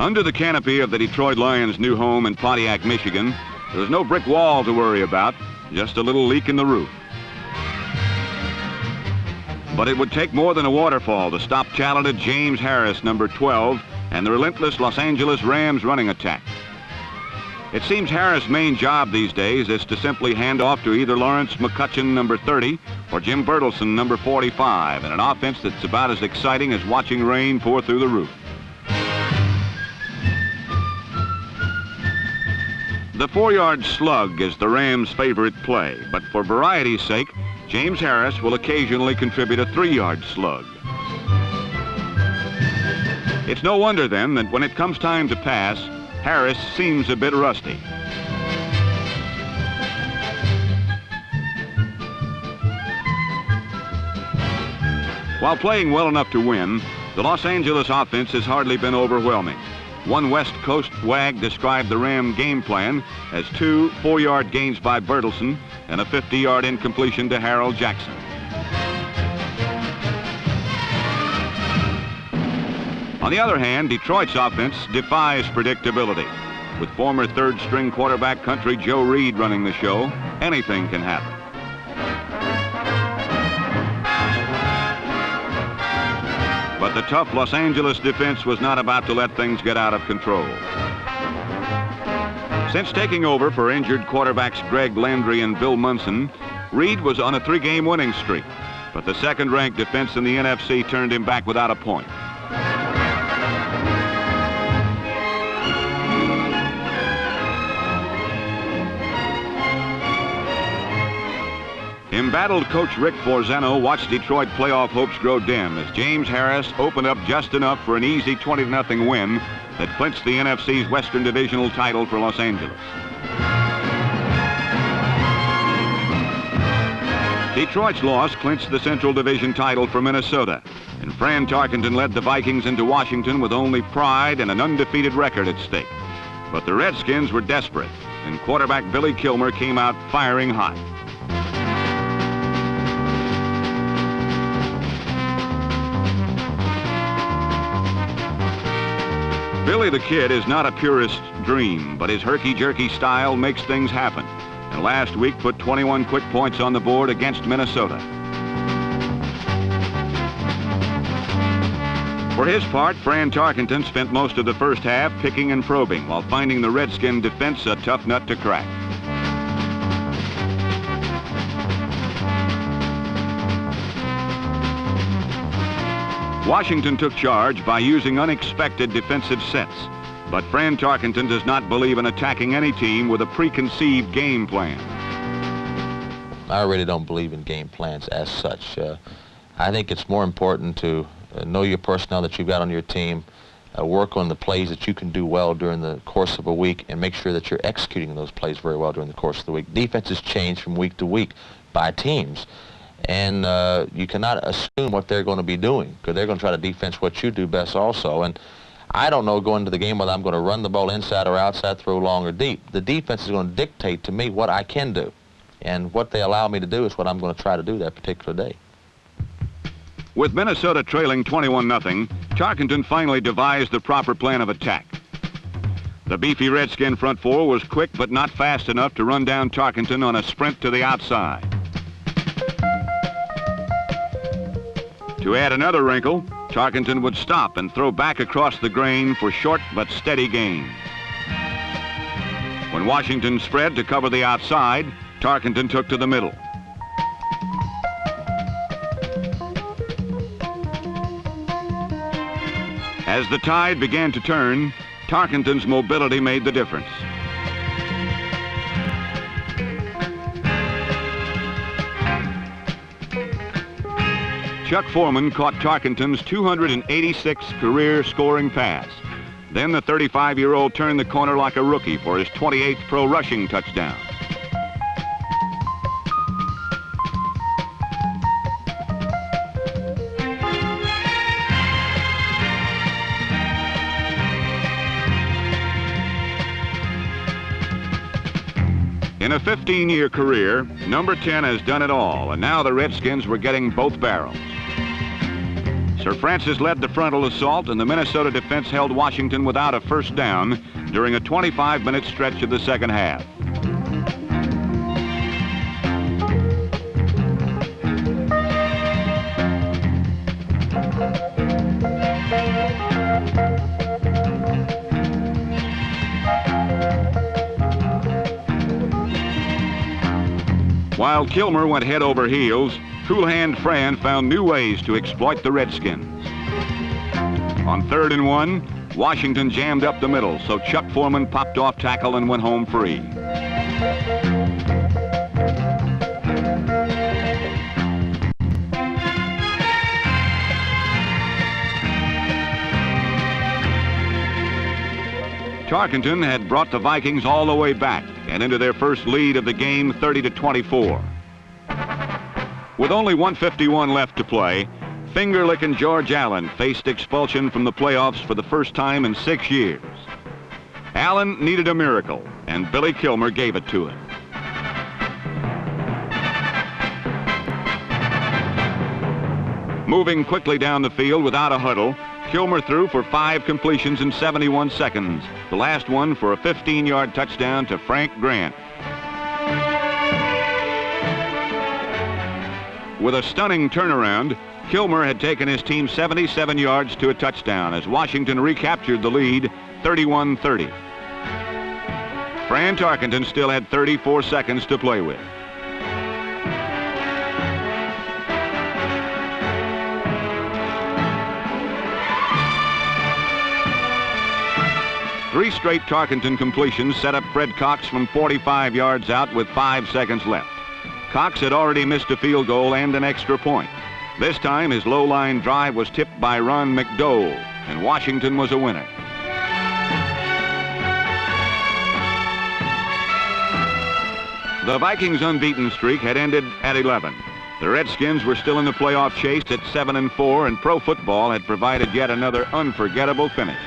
Under the canopy of the Detroit Lions' new home in Pontiac, Michigan, there was no brick wall to worry about, just a little leak in the roof. But it would take more than a waterfall to stop talented James Harris, number 12, and the relentless Los Angeles Rams running attack. It seems Harris' main job these days is to simply hand off to either Lawrence McCutcheon, number 30, or Jim Bertelsen, number 45, in an offense that's about as exciting as watching rain pour through the roof. The 4-yard slug is the Rams' favorite play, but for variety's sake, James Harris will occasionally contribute a 3-yard slug. It's no wonder, then, that when it comes time to pass, Harris seems a bit rusty. While playing well enough to win, the Los Angeles offense has hardly been overwhelming. One West Coast wag described the Ram game plan as 2 4-yard gains by Bertelsen and a 50-yard incompletion to Harold Jackson. On the other hand, Detroit's offense defies predictability. With former third-string quarterback country Joe Reed running the show, anything can happen. But the tough Los Angeles defense was not about to let things get out of control. Since taking over for injured quarterbacks Greg Landry and Bill Munson, Reed was on a 3-game winning streak, but the second-ranked defense in the NFC turned him back without a point. Embattled coach Rick Forzano watched Detroit playoff hopes grow dim as James Harris opened up just enough for an easy 20-0 win that clinched the NFC's Western Divisional title for Los Angeles. Detroit's loss clinched the Central Division title for Minnesota, and Fran Tarkenton led the Vikings into Washington with only pride and an undefeated record at stake. But the Redskins were desperate, and quarterback Billy Kilmer came out firing hot. Billy the Kid is not a purist's dream, but his herky-jerky style makes things happen, and last week put 21 quick points on the board against Minnesota. For his part, Fran Tarkenton spent most of the first half picking and probing while finding the Redskin defense a tough nut to crack. Washington took charge by using unexpected defensive sets, but Fran Tarkenton does not believe in attacking any team with a preconceived game plan. I really don't believe in game plans as such. I think it's more important to know your personnel that you've got on your team, work on the plays that you can do well during the course of a week, and make sure that you're executing those plays very well during the course of the week. Defenses change from week to week by teams. And you cannot assume what they're going to be doing, because they're going to try to defense what you do best also. And I don't know going into the game whether I'm going to run the ball inside or outside, throw long or deep. The defense is going to dictate to me what I can do. And what they allow me to do is what I'm going to try to do that particular day. With Minnesota trailing 21-0, Tarkenton finally devised the proper plan of attack. The beefy Redskin front four was quick but not fast enough to run down Tarkenton on a sprint to the outside. To add another wrinkle, Tarkenton would stop and throw back across the grain for short but steady gains. When Washington spread to cover the outside, Tarkenton took to the middle. As the tide began to turn, Tarkenton's mobility made the difference. Chuck Foreman caught Tarkenton's 286th career scoring pass. Then the 35-year-old turned the corner like a rookie for his 28th pro rushing touchdown. In a 15-year career, number 10 has done it all, and now the Redskins were getting both barrels. Sir Francis led the frontal assault, and the Minnesota defense held Washington without a first down during a 25-minute stretch of the second half. While Kilmer went head over heels, Cool Hand Fran found new ways to exploit the Redskins. On 3rd and 1, Washington jammed up the middle, so Chuck Foreman popped off tackle and went home free. Tarkenton had brought the Vikings all the way back and into their first lead of the game, 30-24. With only 1:51 left to play, finger-licking George Allen faced expulsion from the playoffs for the first time in 6 years. Allen needed a miracle, and Billy Kilmer gave it to him. Moving quickly down the field without a huddle, Kilmer threw for 5 completions in 71 seconds, the last one for a 15-yard touchdown to Frank Grant. With a stunning turnaround, Kilmer had taken his team 77 yards to a touchdown as Washington recaptured the lead 31-30. Fran Tarkenton still had 34 seconds to play with. Three straight Tarkenton completions set up Fred Cox from 45 yards out with 5 seconds left. Cox had already missed a field goal and an extra point. This time, his low-line drive was tipped by Ron McDowell, and Washington was a winner. The Vikings' unbeaten streak had ended at 11. The Redskins were still in the playoff chase at 7-4, and Pro Football had provided yet another unforgettable finish.